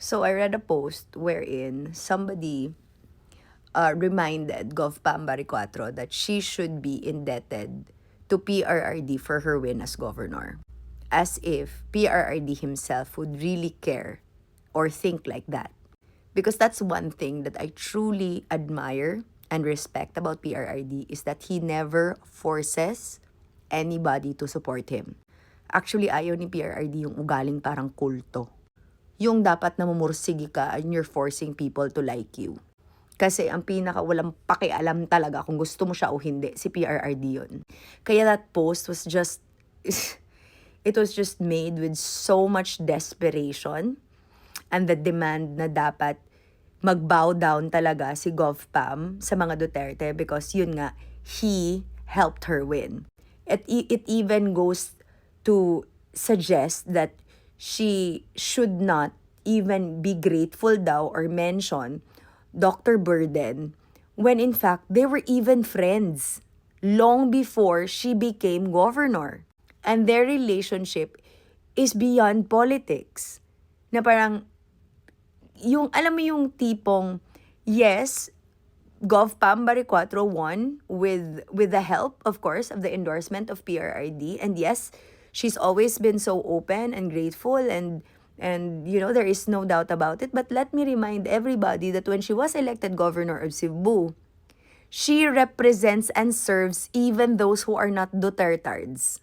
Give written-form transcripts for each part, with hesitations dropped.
So I read a post wherein somebody reminded Gov Pam Baricuatro that she should be indebted to PRRD for her win as governor. As if PRRD himself would really care or think like that. Because that's one thing that I truly admire and respect about PRRD is that he never forces anybody to support him. Actually, ayaw ni PRRD yung ugaling parang kulto. Yung dapat namumursigi ka and you're forcing people to like you. Kasi ang pinaka walang pakialam talaga kung gusto mo siya o hindi, si PRRD yun. Kaya that post was just, it was just made with so much desperation and the demand na dapat mag-bow down talaga si Gov Pam sa mga Duterte because yun nga, he helped her win. It even goes to suggest that she should not even be grateful daw or mention Dr. Burden when in fact they were even friends long before she became governor. And their relationship is beyond politics. Na parang, yung, alam mo yung tipong, yes, Gov Pam Baricuatro won with the help, of course, of the endorsement of PRRD. And yes, she's always been so open and grateful and you know, there is no doubt about it. But let me remind everybody that when she was elected governor of Cebu, she represents and serves even those who are not Dutertards.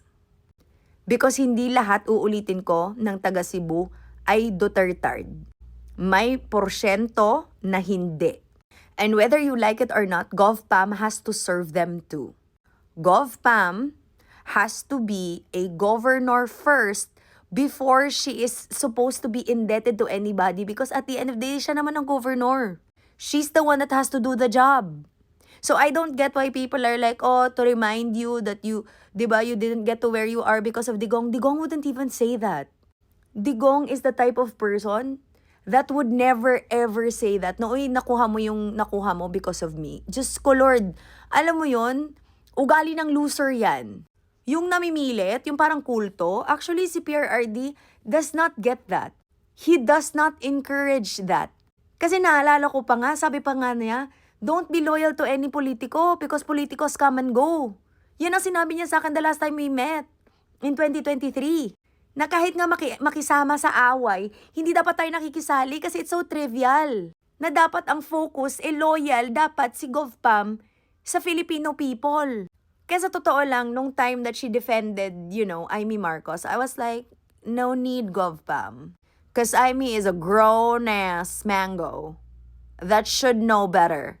Because hindi lahat, uulitin ko, ng taga Cebu ay Dutertard. May porsyento na hindi. And whether you like it or not, Gov Pam has to serve them too. Gov Pam has to be a governor first before she is supposed to be indebted to anybody because at the end of the day, siya naman ang governor. She's the one that has to do the job. So I don't get why people are like, oh, to remind you that you, di ba, you didn't get to where you are because of Digong. Digong wouldn't even say that. Digong is the type of person that would never ever say that, no, uy, nakuha mo yung nakuha mo because of me. Just ko, Lord, alam mo yun, ugali ng loser yan. Yung namimilit, yung parang kulto, actually si PRRD does not get that. He does not encourage that. Kasi naalala ko pa nga, sabi pa nga niya, don't be loyal to any politico because politicos come and go. Yan ang sinabi niya sa akin the last time we met in 2023. Na kahit nga makisama sa away, hindi dapat tayo nakikisali kasi it's so trivial. Na dapat ang focus, loyal, dapat si Gov Pam sa Filipino people. Kaya sa totoo lang, nung time that she defended, you know, Amy Marcos, I was like, no need, Gov Pam. Because Amy is a grown-ass mango that should know better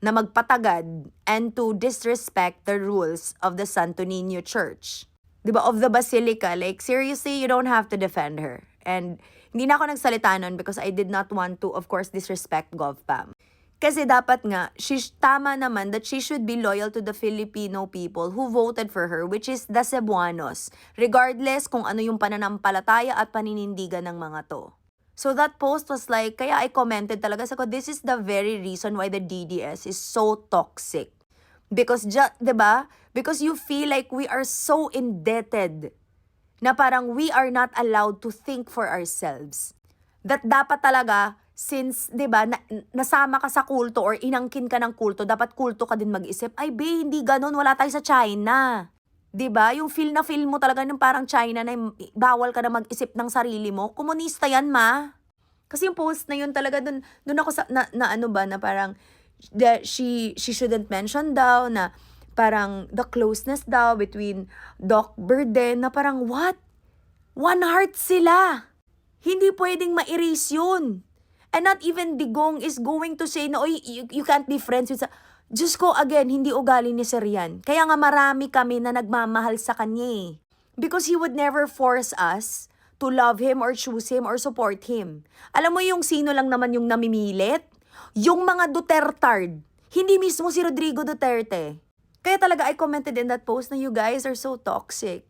na magpatagad and to disrespect the rules of the Santo Niño Church. Diba, of the Basilica, like, seriously, you don't have to defend her. And hindi na ako nagsalita nun because I did not want to, of course, disrespect Gov Pam. Kasi dapat nga, tama naman that she should be loyal to the Filipino people who voted for her, which is the Cebuanos, regardless kung ano yung pananampalataya at paninindigan ng mga to. So that post was like, kaya I commented talaga, sabi ko, this is the very reason why the DDS is so toxic. Because, diba? Because you feel like we are so indebted na parang we are not allowed to think for ourselves. That dapat talaga, since, diba, nasama ka sa kulto or inangkin ka ng kulto, dapat kulto ka din mag-isip, ay be, hindi ganun, wala tayo sa China. Diba? Yung feel na feel mo talaga ng parang China na bawal ka na mag-isip ng sarili mo, komunista yan, ma. Kasi yung post na yun talaga, dun ako na ano ba, na parang, that she shouldn't mention daw na parang the closeness daw between Doc Burden na parang what? One heart sila. Hindi pwedeng ma-erase yun. And not even Digong is going to say na, oy, you can't be friends with... Diyos ko, again, hindi ugali ni Sir yan. Kaya nga marami kami na nagmamahal sa kanya eh. Because he would never force us to love him or choose him or support him. Alam mo yung sino lang naman yung namimilit? Yung mga Dutertard. Hindi mismo si Rodrigo Duterte. Kaya talaga I commented in that post na you guys are so toxic.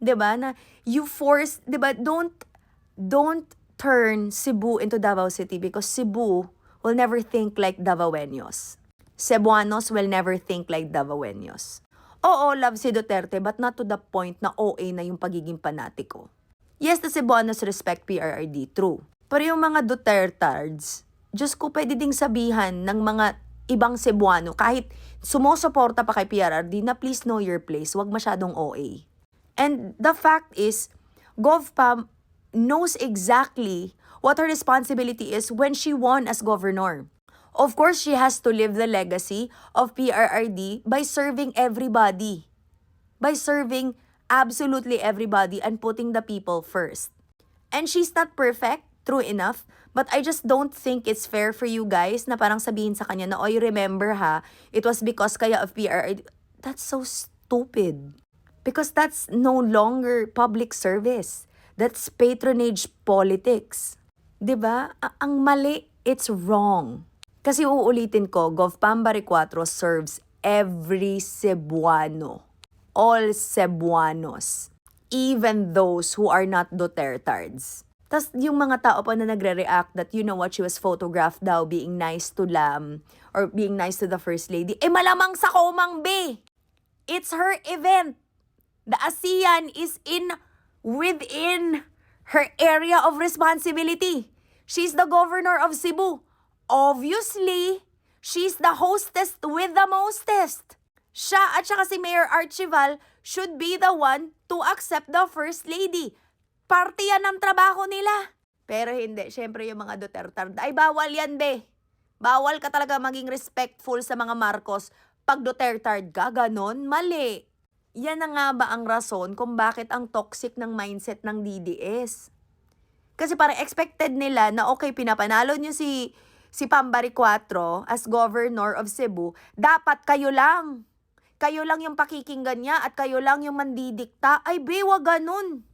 'Di ba? Na you force, 'di ba? Don't turn Cebu into Davao City because Cebu will never think like Davaoenos. Cebuanos will never think like Davaoenos. Oo, love si Duterte but not to the point na OA na yung pagiging panatiko. Yes, the Cebuanos respect PRRD, true. Pero yung mga Dutertards, Diyos ko, pwede ding sabihan ng mga ibang Cebuano, kahit sumusuporta pa kay PRRD, na please know your place, wag masyadong OA. And the fact is, Gov Pam knows exactly what her responsibility is when she won as governor. Of course, she has to live the legacy of PRRD by serving everybody. By serving absolutely everybody and putting the people first. And she's not perfect, true enough, but I just don't think it's fair for you guys na parang sabihin sa kanya na, oy, remember ha, it was because kaya of PRRD. That's so stupid. Because that's no longer public service. That's patronage politics. 'Di ba? Ang mali, it's wrong. Kasi uulitin ko, Gov Pam Baricuatro serves every Cebuano. All Cebuanos. Even those who are not Dutertards. Tas yung mga tao pa na nagre-react that, you know what, she was photographed daw being nice to Lam or being nice to the First Lady. Eh malamang sa Komang Bay. It's her event. The ASEAN is within her area of responsibility. She's the governor of Cebu. Obviously, she's the hostess with the mostest. Siya at saka si Mayor Archival should be the one to accept the First Lady. Parte yan ng trabaho nila. Pero hindi, syempre yung mga Duterte, ay bawal yan be. Bawal ka talaga maging respectful sa mga Marcos. Pag Duterte ka, ganon, mali. Yan na nga ba ang rason kung bakit ang toxic ng mindset ng DDS? Kasi parang expected nila na okay, pinapanalo nyo si Pam Baricuatro as governor of Cebu, dapat kayo lang. Kayo lang yung pakikinggan niya at kayo lang yung mandidikta. Ay, bewa ganun.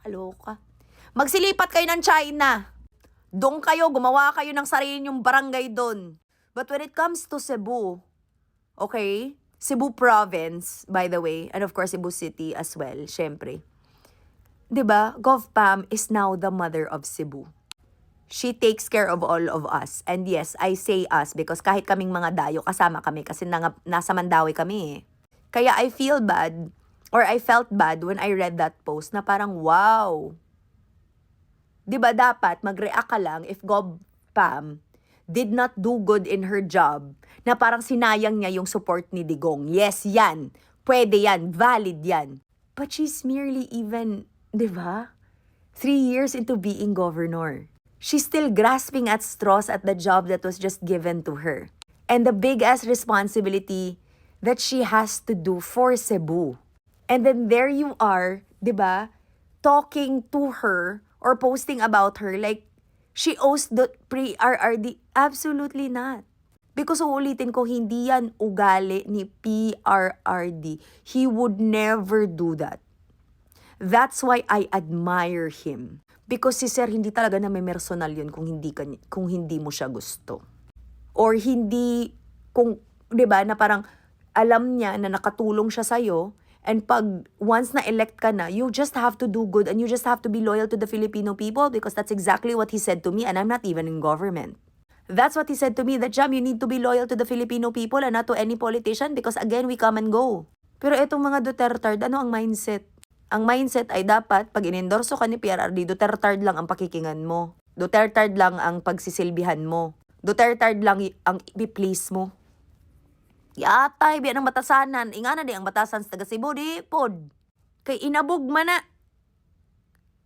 Aloka. Magsilipat kayo ng China. Doon kayo, gumawa kayo ng sarili nyong barangay doon. But when it comes to Cebu, okay, Cebu Province, by the way, and of course Cebu City as well, syempre. 'Di ba? Gov Pam is now the mother of Cebu. She takes care of all of us. And yes, I say us because kahit kaming mga dayo, kasama kami kasi nasa Mandawi kami eh. Kaya I feel bad or I felt bad when I read that post na parang wow. 'Di ba dapat mag-react ka lang if Gov Pam did not do good in her job na parang sinayang niya yung support ni Digong. Yes, yan. Pwede yan. Valid yan. But she's merely even, 'di ba? 3 years into being governor. She's still grasping at straws at the job that was just given to her. And the big-ass responsibility that she has to do for Cebu. And then there you are, 'di ba, talking to her or posting about her like she owes the pre-RRD. Absolutely not. Because uulitin ko, hindi yan ugali ni PRRD. He would never do that. That's why I admire him. Because si Sir, hindi talaga na may personal yun kung hindi mo siya gusto. Or hindi, kung, 'di ba, na parang alam niya na nakatulong siya sa'yo, and pag once na-elect ka na, you just have to do good and you just have to be loyal to the Filipino people because that's exactly what he said to me and I'm not even in government. That's what he said to me, that Jam, you need to be loyal to the Filipino people and not to any politician because again, we come and go. Pero etong mga Duterte, ano ang mindset? Ang mindset ay dapat, pag inendorso ka ni PRRD, Duterte lang ang pakikingan mo. Duterte lang ang pagsisilbihan mo. Duterte lang ang i-please mo. Yatay, biyan ang batasanan. Ingana di ang batasan sa taga Cebu, di pod. Kay inabog man na.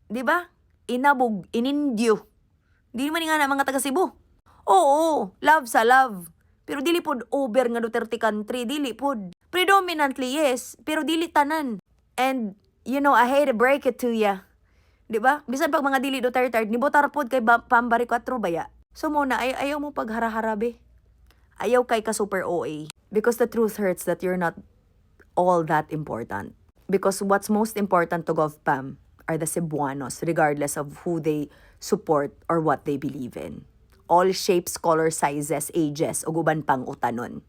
Di ba? Inabog, inindyo. Di man nga na mga taga Cebu. Oo, love sa love. Pero dili pod over nga Duterte country, dili pod. Predominantly, yes, pero dili tanan. And, you know, I hate to break it to ya. Di ba? Bisan pag mga dili Duterte, nibotar pod kay Pam Baricuatro baya. So muna, ayaw mo paghara-harabe. Ayaw kay ka super OA. Because the truth hurts that you're not all that important. Because what's most important to Gov Pam are the Cebuanos, regardless of who they support or what they believe in. All shapes, color, sizes, ages, o guban pang utanon.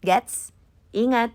Gets? Ingat!